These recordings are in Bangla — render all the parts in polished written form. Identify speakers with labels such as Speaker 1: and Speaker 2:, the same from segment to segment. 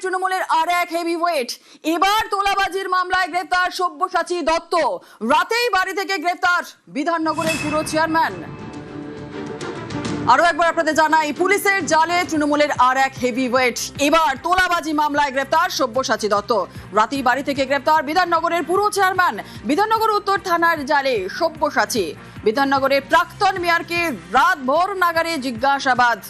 Speaker 1: তৃণমূলের আর এক হেভিওয়েট, এবার তোলাবাজির মামলায় গ্রেফতার সব্যসাচী দত্ত। রাতেই বাড়ি থেকে গ্রেফতার বিধাননগরের পুরো চেয়ারম্যান। আরো একবার আপনাদের জানাই, পুলিশের জালে তৃণমূলের আর এক হেভিওয়েট, এবার তোলাবাজি মামলায় গ্রেফতার সব্যসাচী দত্ত। রাতেই বাড়ি থেকে গ্রেফতার বিধাননগরের পুরো চেয়ারম্যান। বিধাননগর উত্তর থানার জালে সব্যসাচী। বিধাননগরের প্রাক্তন মেয়রকে রাত ভোর নাগারে জিজ্ঞাসাবাদ।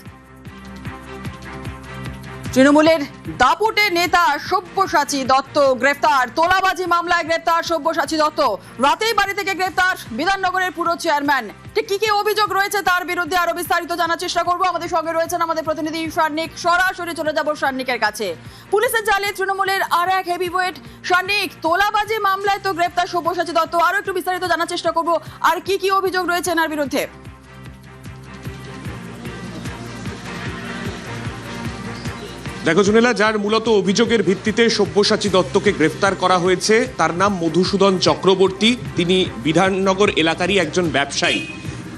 Speaker 1: তৃণমূলের দাপুটে নেতা সব্যসাচী দত্ত গ্রেফতার। তোলাবাজি মামলায় গ্রেফতার সব্যসাচী দত্ত। রাতেই বাড়ি থেকে গ্রেফতার বিধাননগরের পুরো চেয়ারম্যান। ঠিক কি অভিযোগ রয়েছে তার বিরুদ্ধে আরো বিস্তারিত জানার চেষ্টা করব। আমাদের সঙ্গে রয়েছেন আমাদের প্রতিনিধি শার্নিক। সরাসরি চলে যাব শার্নিকের কাছে। পুলিশের জালে তৃণমূলের আর এক হেভিওয়েট। শার্নিক, তোলাবাজি মামলায় তো গ্রেফতার সব্যসাচী দত্ত, আরো একটু বিস্তারিত জানার চেষ্টা করব আর কি অভিযোগ রয়েছে এনার বিরুদ্ধে।
Speaker 2: দেখো জুনেলা, যার মূলত অভিযোগের ভিত্তিতে সব্যসাচী দত্তকে গ্রেফতার করা হয়েছে তার নাম মধুসূদন চক্রবর্তী। তিনি বিধাননগর এলাকারই একজন ব্যবসায়ী।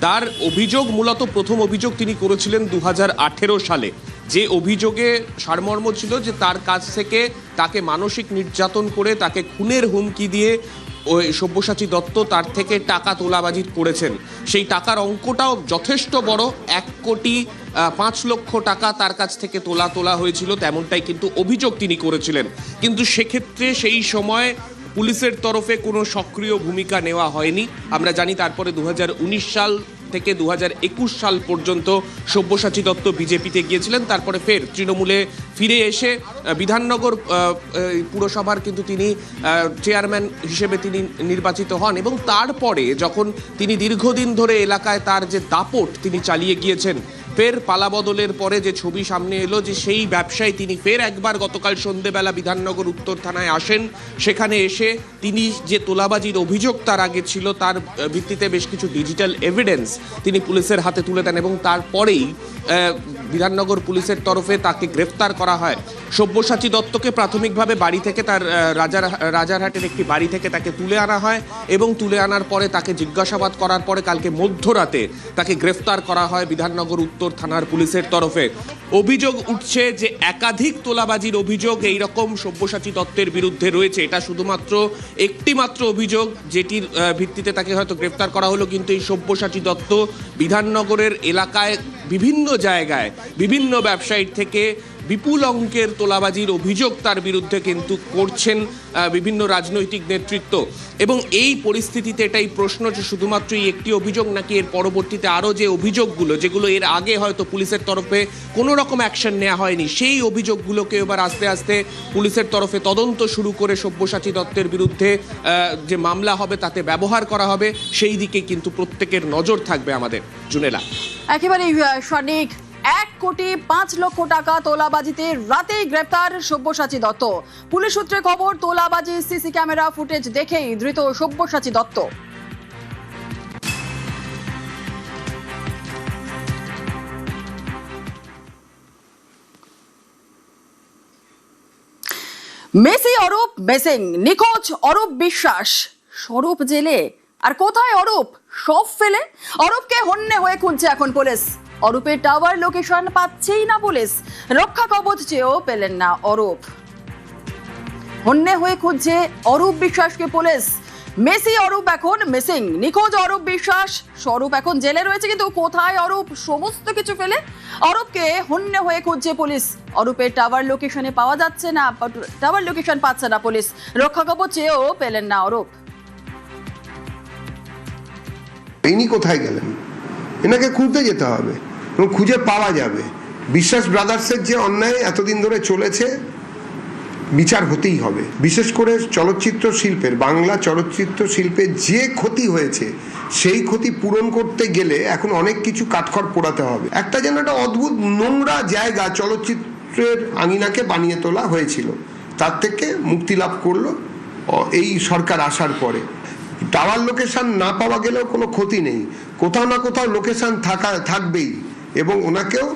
Speaker 2: তার অভিযোগ, মূলত প্রথম অভিযোগ তিনি করেছিলেন 2018 সালে। যে অভিযোগে সারমর্ম ছিল যে তার কাছ থেকে তাকে মানসিক নির্যাতন করে তাকে খুনের হুমকি দিয়ে ওই সব্যসাচী দত্ত তার থেকে টাকা তোলাবাজি করেছেন। সেই টাকার অঙ্কটাও যথেষ্ট বড়, 1,05,00,000 টাকা তার কাছ থেকে তোলা হয়েছিল, তেমনটাই কিন্তু অভিযোগ তিনি করেছিলেন। কিন্তু সেক্ষেত্রে সেই সময় পুলিশের তরফে কোনো সক্রিয় ভূমিকা নেওয়া হয়নি। আমরা জানি তারপরে 2019 সাল থেকে 2021 সাল পর্যন্ত সব্যসাচী দত্ত বিজেপিতে গিয়েছিলেন। তারপরে ফের তৃণমূলে ফিরে এসে বিধাননগর পুরসভার কিন্তু তিনি চেয়ারম্যান হিসেবে তিনি নির্বাচিত হন। এবং তারপরে যখন তিনি দীর্ঘদিন ধরে এলাকায় তার যে দাপট তিনি চালিয়ে গিয়েছেন, ফের পালাবদলের পরে যে ছবি সামনে এলো যে সেই ব্যবসায়ী তিনি ফের একবার গতকাল সন্ধ্যেবেলা বিধাননগর উত্তর থানায় আসেন। সেখানে এসে তিনি যে তোলাবাজির অভিযোগ তার আগে ছিল তার ভিত্তিতে বেশ কিছু ডিজিটাল এভিডেন্স তিনি পুলিশের হাতে তুলে দেন এবং তারপরেই বিধাননগর পুলিশের তরফে তাকে গ্রেফতার করা হয়। সব্যসাচী দত্তকে প্রাথমিকভাবে বাড়ি থেকে তার রাজারহাটের একটি বাড়ি থেকে তাকে তুলে আনা হয় এবং তুলে আনার পরে তাকে জিজ্ঞাসাবাদ করার পরে কালকে মধ্যরাতে তাকে গ্রেফতার করা হয় বিধাননগর উত্তর থানার পুলিশের তরফে। অভিযোগ উঠছে যে একাধিক তোলাবাজির অভিযোগ এইরকম সব্যসাচী দত্তের বিরুদ্ধে রয়েছে। এটা শুধুমাত্র একটি মাত্র অভিযোগ যেটির ভিত্তিতে তাকে হয়তো গ্রেফতার করা হলো, কিন্তু এই সব্যসাচী দত্ত বিধাননগরের এলাকায় বিভিন্ন জায়গায় বিভিন্ন ব্যবসায়ীর থেকে বিপুল অঙ্কের তোলাবাজির অভিযোগ তার বিরুদ্ধে কিন্তু করছেন বিভিন্ন রাজনৈতিক নেতৃত্ব। এবং এই পরিস্থিতিতে এটাই প্রশ্ন যে শুধুমাত্র এই একটি অভিযোগ নাকি এর পরবর্তীতে আরও যে অভিযোগগুলো যেগুলো এর আগে হয়তো পুলিশের তরফে কোনো রকম অ্যাকশন নেওয়া হয়নি, সেই অভিযোগগুলোকে এবার আস্তে আস্তে পুলিশের তরফে তদন্ত শুরু করে সব্যসাচী দত্তের বিরুদ্ধে যে মামলা হবে তাতে ব্যবহার করা হবে, সেই দিকে কিন্তু প্রত্যেকের নজর থাকবে আমাদের। জুনেলা,
Speaker 1: একেবারে সঠিক। 1,05,00,000 টাকা তোলাবাজিতে রাতেই গ্রেফতার সব্যসাচী দত্ত। পুলিশ সূত্রে খবর, তোলাবাজি সিসি ক্যামেরা ফুটেজ দেখেই ধৃত সব্যসাচী দত্ত। মেসি অরূপ মিসিং, নিখোঁজ অরূপ বিশ্বাস। স্বরূপ জেলে, আর কোথায় অরূপ? সব ফেলে অরূপকে হন্যে হয়ে খুঁজছে এখন পুলিশ। অরূপের টাওয়ার লোকেশন পাচ্ছেই না পুলিশ। রক্ষা কবচ চেয়েও পেলেন না অরূপ। হন্যে হয়ে খুঁজছে অরূপ বিশ্বাসকে পুলিশ। মেসি অরূপ এখন মিসিং, নিখোঁজ অরূপ বিশ্বাস। স্বরূপ এখন জেলে রয়েছে, কিন্তু কোথায় অরূপ? সমস্ত কিছু ফেলে অরূপকে হন্যে হয়ে খুঁজছে পুলিশ। অরূপের টাওয়ার লোকেশনে পাওয়া যাচ্ছে না, টাওয়ার লোকেশন পাচ্ছে না পুলিশ। রক্ষা কবচ চেয়েও পেলেন না অরূপ।
Speaker 3: ইনি কোথায় গেলেন? এনাকে খুঁজতে যেতে হবে এবং খুঁজে পাওয়া যাবে। বিশ্বাস ব্রাদার্সের যে অন্যায় এতদিন ধরে চলেছে, বিচার হতেই হবে। বিশেষ করে চলচ্চিত্র শিল্পের, বাংলা চলচ্চিত্র শিল্পের যে ক্ষতি হয়েছে সেই ক্ষতি পূরণ করতে গেলে এখন অনেক কিছু কাঠখড় পোড়াতে হবে। একটা যেন একটা অদ্ভুত নোংরা জায়গা চলচ্চিত্রের আঙিনাকে বানিয়ে তোলা হয়েছিল, তার থেকে মুক্তি লাভ করলো এই সরকার আসার পরে। টাওয়ার লোকেশন না পাওয়া গেলেও কোনো ক্ষতি নেই, কোথাও না কোথাও লোকেশন থাকবেই এবং ওনাকেও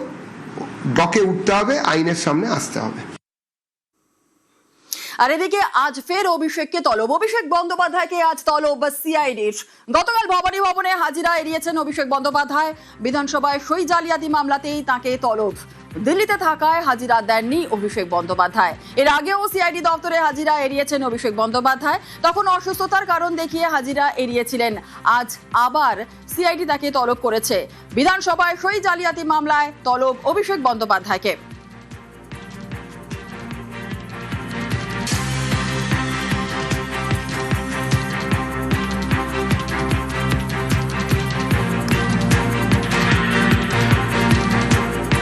Speaker 3: ডকে উঠতে হবে, আইনের সামনে আসতে হবে।
Speaker 1: আর এদিকে আজ ফের অভিষেককে তলব। অভিষেক বন্দ্যোপাধ্যায়কে আজ তলব সিআইডির। গতকাল ভবানী ভবনে হাজিরা এড়িয়েছেন অভিষেক বন্দ্যোপাধ্যায়। বিধানসভায় সই জালিয়াতি মামলাতেই তাকে তলব। দিল্লিতে থাকায় হাজিরা দেননি অভিষেক বন্দ্যোপাধ্যায়। এর আগেও সিআইডি দপ্তরে হাজিরা এড়িয়েছেন অভিষেক বন্দ্যোপাধ্যায়, তখন অসুস্থতার কারণ দেখিয়ে হাজিরা এড়িয়েছিলেন। আজ আবার সিআইডি তাকে তলব করেছে। বিধানসভায় সই জালিয়াতি মামলায় তলব অভিষেক বন্দ্যোপাধ্যায়কে।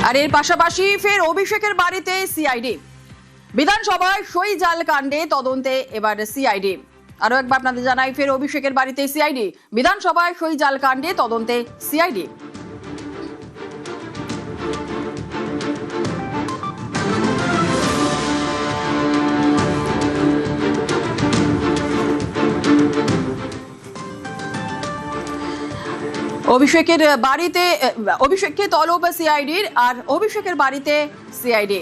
Speaker 1: আর এর পাশাপাশি ফের অভিষেকের বাড়িতে সিআইডি। বিধানসভায় সই জাল কাণ্ডে তদন্তে এবার সিআইডি। আরো একবার আপনাদের জানাই, ফের অভিষেকের বাড়িতে সিআইডি। বিধানসভায় সই জাল কাণ্ডে তদন্তে সিআইডি। অভিষেকের বাড়িতে অভিষেককে তলব সিআইডির, আর অভিষেকের বাড়িতে সিআইডি।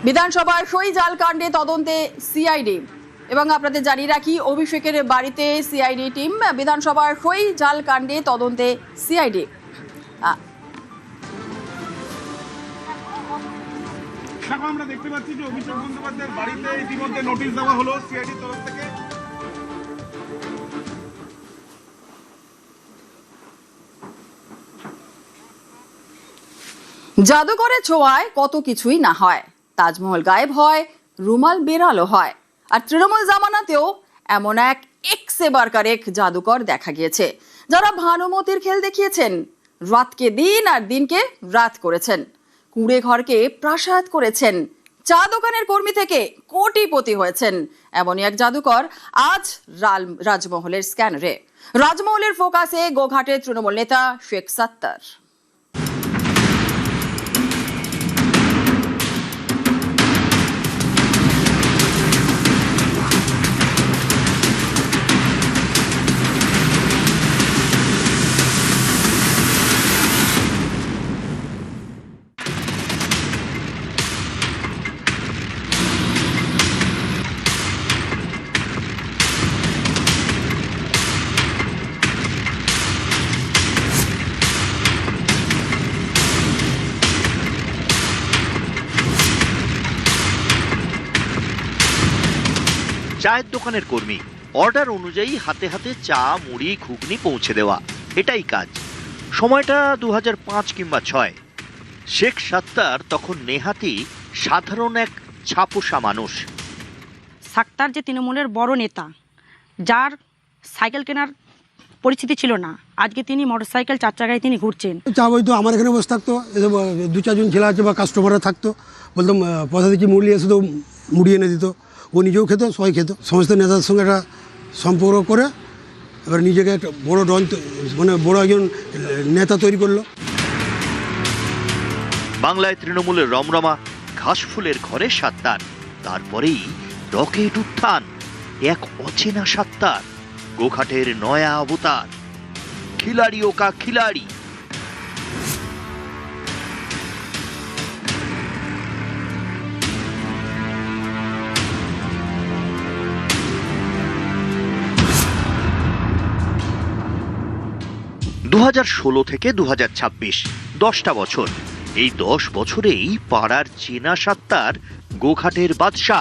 Speaker 1: বিধানসভায় সই জাল কাণ্ডে তদন্তে সিআইডি। এবং আপনাদের জানিয়ে রাখি, অভিষেকের বাড়িতে সিআইডি টিম, বিধানসভার সই জাল কাণ্ডে তদন্তে সিআইডি।
Speaker 4: দেখো, আমরা দেখতে পাচ্ছি যে অভিষেক বন্দ্যোপাধ্যায়ের বাড়িতে ইতিমধ্যে নোটিশ দেওয়া হলো সিআইডির তরফ থেকে।
Speaker 1: জাদুকরের ছোঁয়ায় কত কিছুই না হয়। তাজমহল গায়েব হয়, রুমাল বেরালো হয়। আর তৃণমূল জামানাতেও এমন এক এক্সে বারকার এক জাদুকর দেখা গিয়েছে, যারা ভানুমতির খেল দেখিয়েছেন। রাতকে দিন আর দিনকে রাত করেছেন, কুঁড়ে ঘরকে প্রাসাদ করেছেন, চা দোকানের কর্মী থেকে কোটিপতি হয়েছেন। এমনই এক জাদুকর আজ রাজমহলের স্ক্যানারে। রাজমহলের ফোকাসে গোঘাটের তৃণমূল নেতা শেখ সাত্তার।
Speaker 5: চায়ের দোকানের কর্মী, অর্ডার অনুযায়ী হাতে হাতে চা, মুড়ি, ঘুগনি পৌঁছে দেওয়া, এটাই কাজ। সময়টা 2005 কিংবা 2006। শেখ সাত্তার তখন নেহাতি সাধারণ এক ছাপোষা মানুষ।
Speaker 6: সাত্তার যে তৃণমূলের বড় নেতা, যার সাইকেল কেনার পরিস্থিতি ছিল না, আজকে তিনি মোটরসাইকেল 4 চাকায় তিনি ঘুরছেন।
Speaker 7: চা বইতো আমার এখানে বসে থাকতো, 2-4 জন ছেলে আছে বা কাস্টমাররা থাকতো, বলতাম পয়সা দিচ্ছি মুড়ি এসে তো মুড়ি এনে দিত। ও নিজেও খেত, সবাই খেত। সমস্ত নেতাদের সঙ্গে একটা সম্পর্ক করে এবার নিজেকে একটা বড় ডন, মানে বড় একজন নেতা তৈরি করলো।
Speaker 5: বাংলায় তৃণমূলের রমরমা, ঘাসফুলের ঘরে সাত্তার। তারপরেই রকেট উত্থান, এক অচেনা সাত্তার, গোঘাটের নয়া অবতার, খিলাড়ি ওকা খিলাড়ি। (2016 থেকে 2026) 10টা বছর। এই 10 বছরেই পাড়ার চেনা সাত্তার গোঘাটের বাদশা।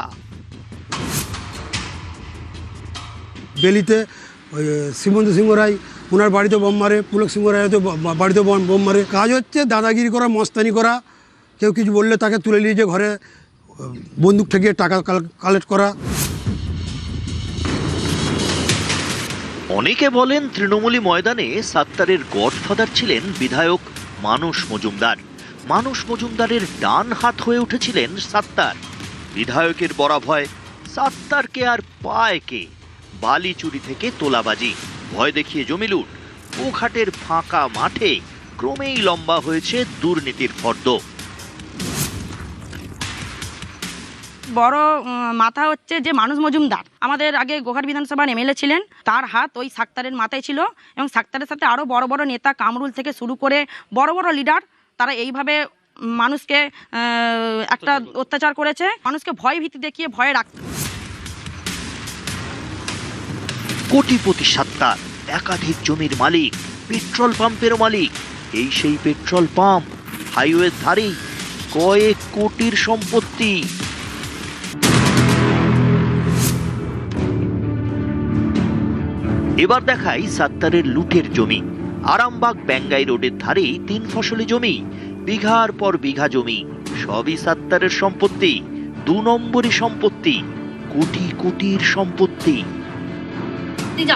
Speaker 7: বেলিতে ওই শ্রীমন্ত সিংহ রায়, ওনার বাড়িতে বোম মারে, পুলক সিংহ রায় বাড়িতে বোম মারে। কাজ হচ্ছে দাদাগিরি করা, মস্তানি করা, কেউ কিছু বললে তাকে তুলে নিয়ে যে ঘরে বন্দুক ঠেকিয়ে টাকা কালেক্ট করা।
Speaker 5: অনেকে বলেন তৃণমূলী ময়দানে সাত্তারের গডফাদার ছিলেন বিধায়ক মানস মজুমদার। মানস মজুমদারের ডান হাত হয়ে উঠেছিলেন সাত্তার। বিধায়কের বরাভয়, সাত্তারকে আর পায় কে? বালি চুরি থেকে তোলাবাজি, ভয় দেখিয়ে জমি লুট, গোঘাটের ফাঁকা মাঠে ক্রমেই লম্বা হয়েছে দুর্নীতির ফর্দ।
Speaker 6: বড় মাথা হচ্ছে যে মানস মজুমদার, আমাদের আগে গোঘাট বিধানসভার এমএলএ ছিলেন। তার হাত ওই সাত্তারের মাথায় ছিল, এবং সাত্তারের সাথে আরও বড় বড় নেতা, কামরুল থেকে শুরু করে বড় বড় লিডার, তারা এইভাবে মানুষকে একটা অত্যাচার করেছে, মানুষকে ভয় ভীতি দেখিয়ে ভয়ে রাখত।
Speaker 5: কোটিপতি সাত্তার, একাধিক জমির মালিক, পেট্রোল পাম্পেরও মালিক। এই সেই পেট্রোল পাম্প হাইওয়ের ধারেই কয়েক কোটির সম্পত্তি। এবার দেখাই সাত্তারের লুটের জমি। আরামবাগ ব্যাঙ্গাই রোডের ধারেই 3 ফসলি জমি, বিঘার পর বিঘা জমি, সবই সাত্তারের সম্পত্তি। 2 নম্বরই সম্পত্তি, কোটি কোটির সম্পত্তি।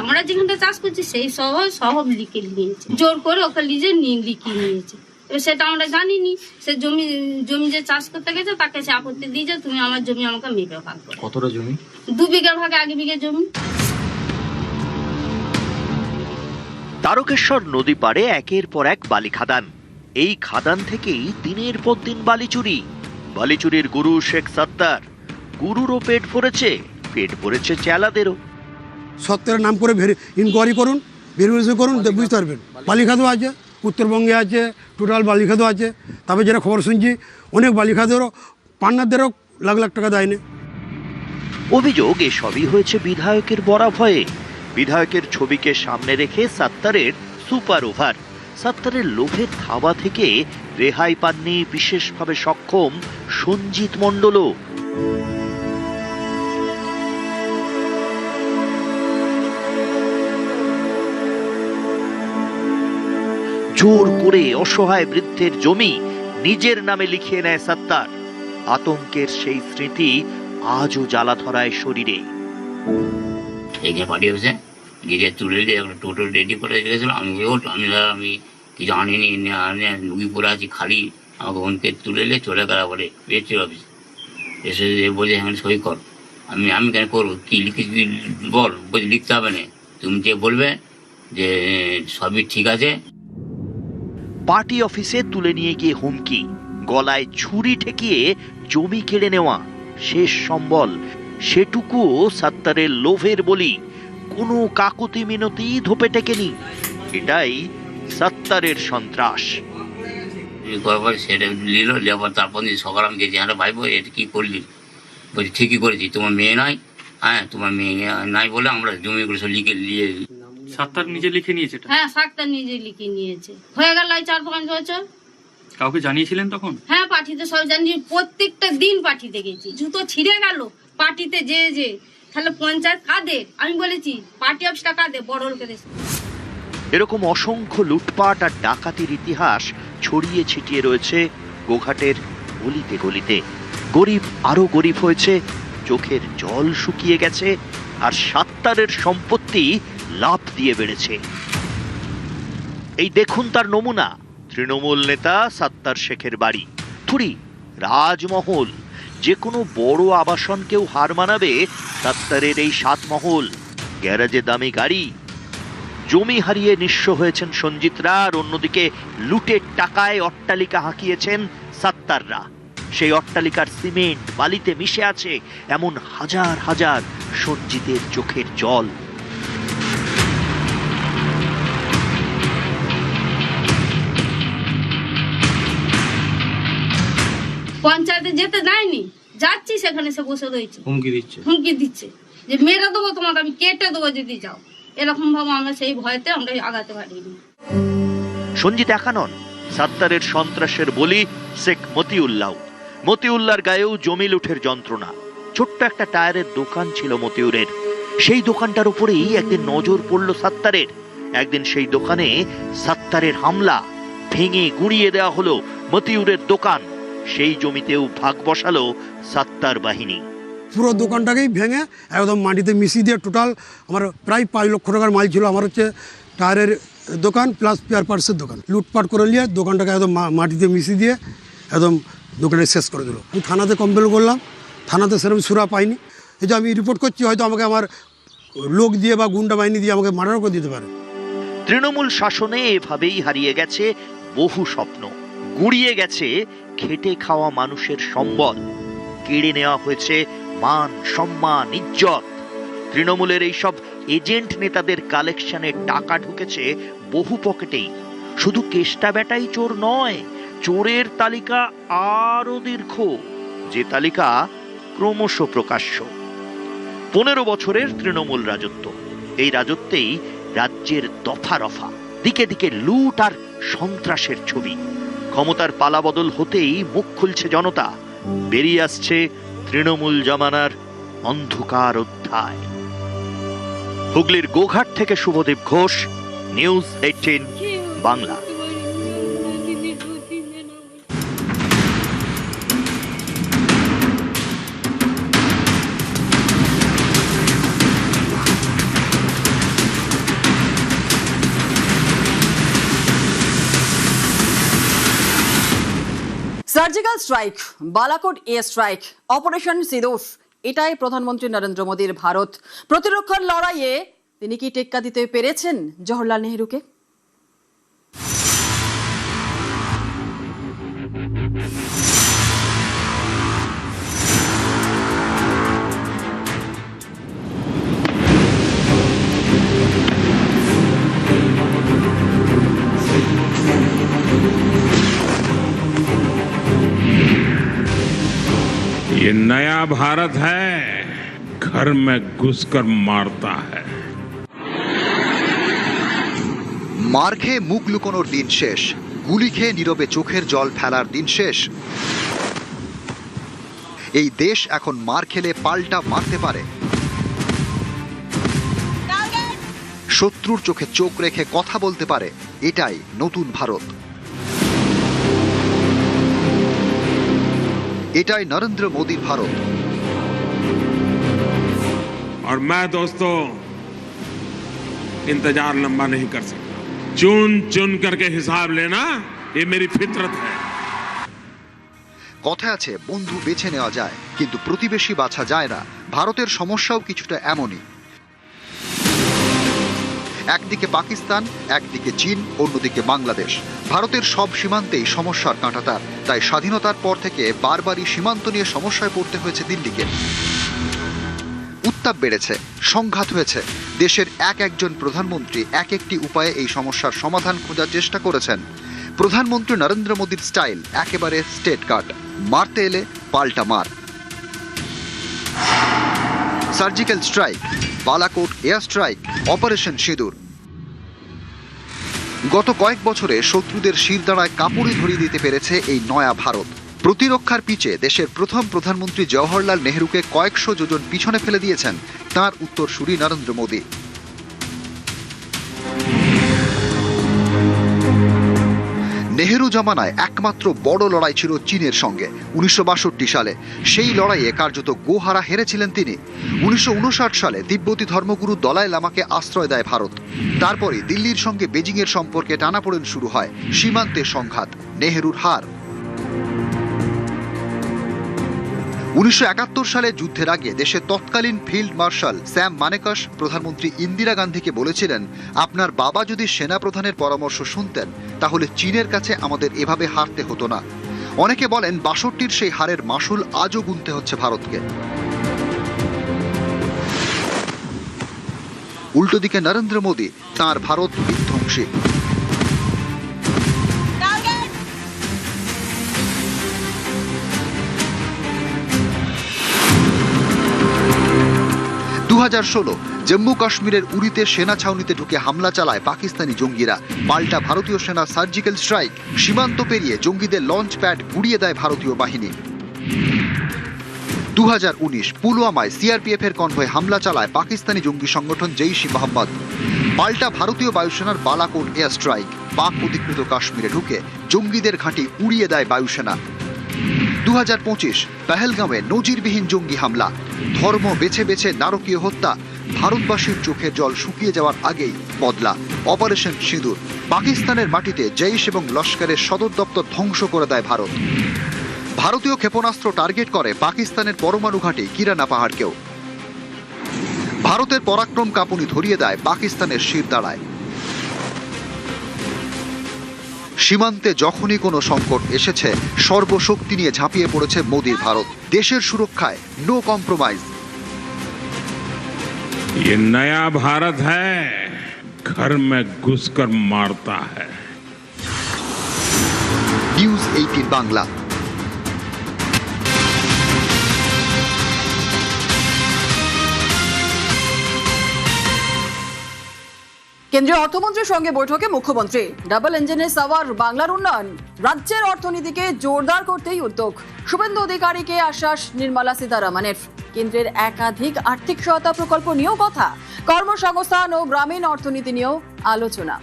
Speaker 8: আমরা যেখানটা চাষ করছি সেই সব লিখে নিয়েছে, জোর করে ওকে লিখে লিখিয়ে নিয়েছে। এবার সেটা আমরা জানিনি। সে জমি যে চাষ করতে গেছে তাকে সে আপত্তি দিয়েছে, তুমি আমার জমি আমাকে মেপে ভাগ করো।
Speaker 9: কতটা জমি?
Speaker 8: 2 বিঘার ভাগে 1 বিঘা জমি।
Speaker 5: তারকেশ্বর নদী পাড়ে একের পর এক বালি খাদান। এই খাদান থেকেই দিনের পর দিন বালি চুরি। বালি চুরির গুরু শেখ সাত্তার। গুরুরও পেট ভরেছে চেলাদেরও।
Speaker 7: সত্তরের নাম করে ইনকোয়ারি করুন, ভেরিফিকেশন করুন, বুঝতে পারবেন। বালিখাদও আছে, উত্তরবঙ্গে আছে, টোটাল বালিখাদও আছে। তবে যেটা খবর শুনছি অনেক বালিখাদেরও পান্নাদেরও লাখ লাখ টাকা দেয়নি।
Speaker 5: অভিযোগ এসবই হয়েছে বিধায়কের বরা ভয়ে। বিধায়কের ছবিকে সামনে রেখে সাত্তারের সুপার ওভার। সাত্তারের লোভের থাবা থেকে রেহাই পাননি বিশেষভাবে সক্ষম সঞ্জিত মণ্ডলও। জোর করে অসহায় বৃদ্ধের জমি নিজের নামে লিখিয়ে নেয় সাত্তার। আতঙ্কের সেই স্মৃতি আজও জ্বালা ধরায় শরীরে।
Speaker 10: এখানে পার্টি অফিসে গিয়ে তুলে দিয়ে টোটাল রেডি করে গেছিল। আমি কিছু আনিনি, লুগি পরে আছি খালি। আমাকে বোনকে তুলে নিয়ে চলে গেলা বলে রেজিস্ট্রি অফিস এসে বলে এখানে সই কর। আমি কেন করবো, কি লিখে বল, বলছি লিখতে হবে না, তুমি যে বলবে যে সবই ঠিক আছে।
Speaker 5: পার্টি অফিসে তুলে নিয়ে গিয়ে হুমকি, গলায় ছুরি ঠেকিয়ে জমি কেড়ে নেওয়া, শেষ সম্বল সেটুকুও সাত্তারের লোভের বলি। কোনো কাকুতি মিনতি ধোপে টেকেনি। এটাই সাত্তারের সন্ত্রাস।
Speaker 10: সেটা নিল, লেবার তারপর সকাল আমি গেছি, হ্যাঁ ভাইবো এটা কি করলি? বলছি ঠিকই করেছি, তোমার মেয়ে নাই। হ্যাঁ তোমার মেয়ে নাই বলে আমরা জমিগুলো সব লিখে নিয়ে।
Speaker 9: সাত্তার নিজে লিখে নিয়েছে?
Speaker 8: হ্যাঁ সাত্তার নিজে লিখে নিয়েছে। হয়ে গেল 4-5 বছর।
Speaker 9: কাউকে জানিয়েছিলেন তখন?
Speaker 8: হ্যাঁ পার্টিতে সব জানি, প্রত্যেকটা দিন পার্টিতে গেছি। জুতো ছিঁড়ে গেল পার্টিতে যে তাহলে পঞ্চায়েত কাদের? আমি বলেছি পার্টি অফিসটা কাদের, বড় লোকেদের।
Speaker 5: এরকম অসংখ্য লুটপাট আর ডাকাতির ইতিহাস ছড়িয়ে ছিটিয়ে রয়েছে গোঘাটের গলিতে গলিতে। গরিব আরো গরিব হয়েছে, চোখের জল শুকিয়ে গেছে, আর সাত্তারের সম্পত্তি লাফ দিয়ে বেড়েছে। এই দেখুন তার নমুনা, তৃণমূল নেতা সাত্তার শেখের বাড়ি। থুড়ি রাজমহল, যে কোনো বড় আবাসনকেও হার মানাবে সাত্তারের এই 7 মহল। গ্যারাজে দামি গাড়ি। জমি হারিয়ে নিঃস্ব হয়েছেন সঞ্জিতরা, আর অন্যদিকে লুটের টাকায় অট্টালিকা হাঁকিয়েছেন সাত্তাররা। সেই অট্টালিকার সিমেন্ট বালিতে মিশে আছে এমন হাজার হাজার সঞ্জিতের চোখের জল।
Speaker 8: পঞ্চায়েতে যেতে দেয়নি, যাচ্ছি সেখানে সে বসে রয়েছে, হুমকি দিচ্ছে যে মেরে দেবো তোমাকে, আমি কেটে দেবো যদি যাও। এরকম ভাবে আমরা সেই ভয়তে আমরা আগাতে পারিনি।
Speaker 5: সঞ্জিত একা নন, সাত্তারের সন্ত্রাসের বলি শেখ মতিউল্লাহ। মতিউল্লাহর গায়েও জমি লুঠের যন্ত্রণা। ছোট্ট একটা টায়ারের দোকান ছিল মতিউরের। সেই দোকানটার উপরেই একদিন নজর পড়ল সাত্তারের। একদিন সেই দোকানে সাত্তারের হামলা, ভেঙে গুঁড়িয়ে দেওয়া হলো মতিউরের দোকান। সেই জমিতেও ভাগ বসালো সাত্তার বাহিনী।
Speaker 7: পুরো দোকানটাকেই ভেঙে একদম মাটিতে মিশিয়ে দিয়ে টোটাল আমার প্রায় 5 লক্ষ টাকার মাল ছিল। আমার হচ্ছে টায়ারের দোকান প্লাস স্পেয়ার পার্টসের দোকান। লুটপাট করে নিয়ে দোকানটাকে একদম মাটিতে মিশিয়ে দিয়ে একদম দোকানে শেষ করে দিল। আমি থানাতে কমপ্লেন করলাম, থানাতে সেরকম সুরা পাইনি। এই যে আমি রিপোর্ট করছি, হয়তো আমাকে আমার লোক দিয়ে বা গুন্ডা বাহিনী দিয়ে আমাকে মার্ডার করে দিতে পারে।
Speaker 5: তৃণমূল শাসনে এভাবেই হারিয়ে গেছে বহু স্বপ্ন, গুঁড়িয়ে গেছে খেটে খাওয়া মানুষের সম্বল, কেড়ে নেওয়া হয়েছে মান সম্মান ইজ্জত। তৃণমূলের এইসব এজেন্ট নেতাদের কালেকশনে টাকা ঢুকেছে বহু পকেটেই। শুধু কেষ্টা বেটাই চোর নয়, চোরের তালিকা আরো দীর্ঘ, যে তালিকা ক্রমশ প্রকাশ্য। 15 বছরের তৃণমূল রাজত্ব, এই রাজত্বেই রাজ্যের দফা রফা, দিকে দিকে লুট আর সন্ত্রাসের ছবি। ক্ষমতার পালাবদল হতেই মুখ খুলছে জনতা, বেরিয়ে আসছে তৃণমূল জমানার অন্ধকার অধ্যায়। হুগলির গোঘাট থেকে Subhadip Ghosh, news 18 Bangla.
Speaker 1: Surgical strike, Balakot air strike, operation Sindoor, এটাই প্রধানমন্ত্রী নরেন্দ্র মোদীর ভারত প্রতিরক্ষার লড়াইয়ে তিনি কি টেক্কা দিতে পেরেছেন জওহরলাল নেহরুকে?
Speaker 11: ये नया भारत है, घर में घुसकर मारता है।
Speaker 12: মার খেয়ে মুখ লুকোনোর দিন শেষ, গুলি খেয়ে নীরবে চোখের জল ফেলার দিন শেষ। এই দেশ এখন মার খেলে পাল্টা মারতে পারে। শত্রুর চোখে চোখ রেখে কথা বলতে পারে। এটাই নতুন ভারত। এটাই নরেন্দ্র মোদীর ভারত।
Speaker 11: और मैं दोस्तों इंतजार लंबा नहीं कर सकता। चुन चुन करके हिसाब लेना ये मेरी फितरत है।
Speaker 12: কথা আছে বন্ধু বেছে নেওয়া যায়, কিন্তু প্রতিবেশী বাছা যায় না। ভারতের সমস্যাও কিছুটা এমনই। একদিকে পাকিস্তান, একদিকে চীন, অন্যদিকে বাংলাদেশ। ভারতের সব সীমান্তেই সমস্যার কাঁটাতার। তাই স্বাধীনতার পর থেকে বারবারই সীমান্ত নিয়ে সমস্যায় পড়তে হয়েছে দিল্লিকে। উত্তাপ বেড়েছে, সংঘাত হয়েছে। দেশের একজন প্রধানমন্ত্রী এক একটি উপায়ে এই সমস্যার সমাধান খোঁজার চেষ্টা করেছেন। প্রধানমন্ত্রী নরেন্দ্র মোদীর স্টাইল একেবারে স্টেট কাট, মারতে এলে পাল্টা মার। Surgical strike, Balakot air strike, operation সিঁদুর। গত কয়েক বছরে শত্রুদের শিরদাঁড়ায় কাপড়ে ধরিয়ে দিতে পেরেছে এই নয়া ভারত। প্রতিরক্ষার পিচে দেশের প্রথম প্রধানমন্ত্রী জওহরলাল নেহরুকে কয়েকশো যোজন পিছনে ফেলে দিয়েছেন তাঁর উত্তরসূরি নরেন্দ্র মোদী। নেহেরু জামানায় একমাত্র বড় লড়াই ছিল চীনের সঙ্গে 1962 সালে। সেই লড়াইয়ে কার্যত গোহারা হেরেছিলেন তিনি। 1959 সালে তিব্বতী ধর্মগুরু দলাই লামাকে আশ্রয় দেয় ভারত। তারপরে দিল্লির সঙ্গে বেজিংয়ের সম্পর্কে টানাপোড়েন শুরু হয়, সীমান্তে সংঘাত, নেহেরুর হার। 1971 সালে যুদ্ধের আগে দেশের তৎকালীন ফিল্ড মার্শাল স্যাম মানেকাশ প্রধানমন্ত্রী ইন্দিরা গান্ধীকে বলেছিলেন, আপনার বাবা যদি সেনাপ্রধানের পরামর্শ শুনতেন তাহলে চীনের কাছে আমাদের এভাবে হারতে হতো না। অনেকে বলেন 62-র সেই হারের মাসুল আজও গুনতে হচ্ছে ভারতকে। উল্টো দিকে নরেন্দ্র মোদী, তাঁর ভারত বিধ্বংসী। জম্মু কাশ্মীরের উরিতে সেনা ছাউনিতে ঢুকে হামলা চালায় পাকিস্তানি জঙ্গিরা। পাল্টা ভারতীয় সেনা সার্জিক্যাল স্ট্রাইক, সীমান্ত পেরিয়ে জঙ্গিদের লঞ্চ প্যাড গুড়িয়ে দেয় ভারতীয় বাহিনী। 2019 পুলওয়ামায় সিআরপিএফ এর কনভয়ে হামলা চালায় পাকিস্তানি জঙ্গি সংগঠন জৈশ-ই মোহাম্মদ। পাল্টা ভারতীয় বায়ুসেনার বালাকোট এয়ার স্ট্রাইক, পাক অধিকৃত কাশ্মীরে ঢুকে জঙ্গিদের ঘাঁটি উড়িয়ে দেয় বায়ুসেনা। 2025 পেহেলগাঁওয়ে নজিরবিহীন জঙ্গি হামলা, ধর্ম বেছে বেছে নারকীয় হত্যা। ভারতবাসীর চোখের জল শুকিয়ে যাওয়ার আগেই বদলা, অপারেশন সিঁদুর। পাকিস্তানের মাটিতে জৈশ এবং লস্করের সদর দপ্তর ধ্বংস করে দেয় ভারত। ভারতীয় ক্ষেপণাস্ত্র টার্গেট করে পাকিস্তানের পরমাণু ঘাঁটি কিরানা পাহাড়কেও। ভারতের পরাক্রম কাঁপুনি ধরিয়ে দেয় পাকিস্তানের শিরদাঁড়ায়। সীমান্তে যখনই কোনো সংকট এসেছে সর্বশক্তি নিয়ে ঝাঁপিয়ে পড়েছে মোদীর ভারত। দেশের সুরক্ষায় নো কম্প্রোমাইজ।
Speaker 11: ये नया भारत है, घर में घुसकर मारता है।
Speaker 12: নিউজ 18 বাংলা।
Speaker 1: কেন্দ্রীয় অর্থমন্ত্রীর সঙ্গে বৈঠকে মুখ্যমন্ত্রী ডাবল ইঞ্জিনে সাওয়ার বাংলার উন্নয়ন, রাজ্যের অর্থনীতিকে জোরদার করতেই উদ্যোগ। শুভেন্দু অধিকারীকে আশ্বাস নির্মলা সীতারামনের। কেন্দ্রের একাধিক আর্থিক সহায়তা প্রকল্প নিয়েও কথা, কর্মসংস্থান ও গ্রামীণ অর্থনীতি নিয়েও আলোচনা।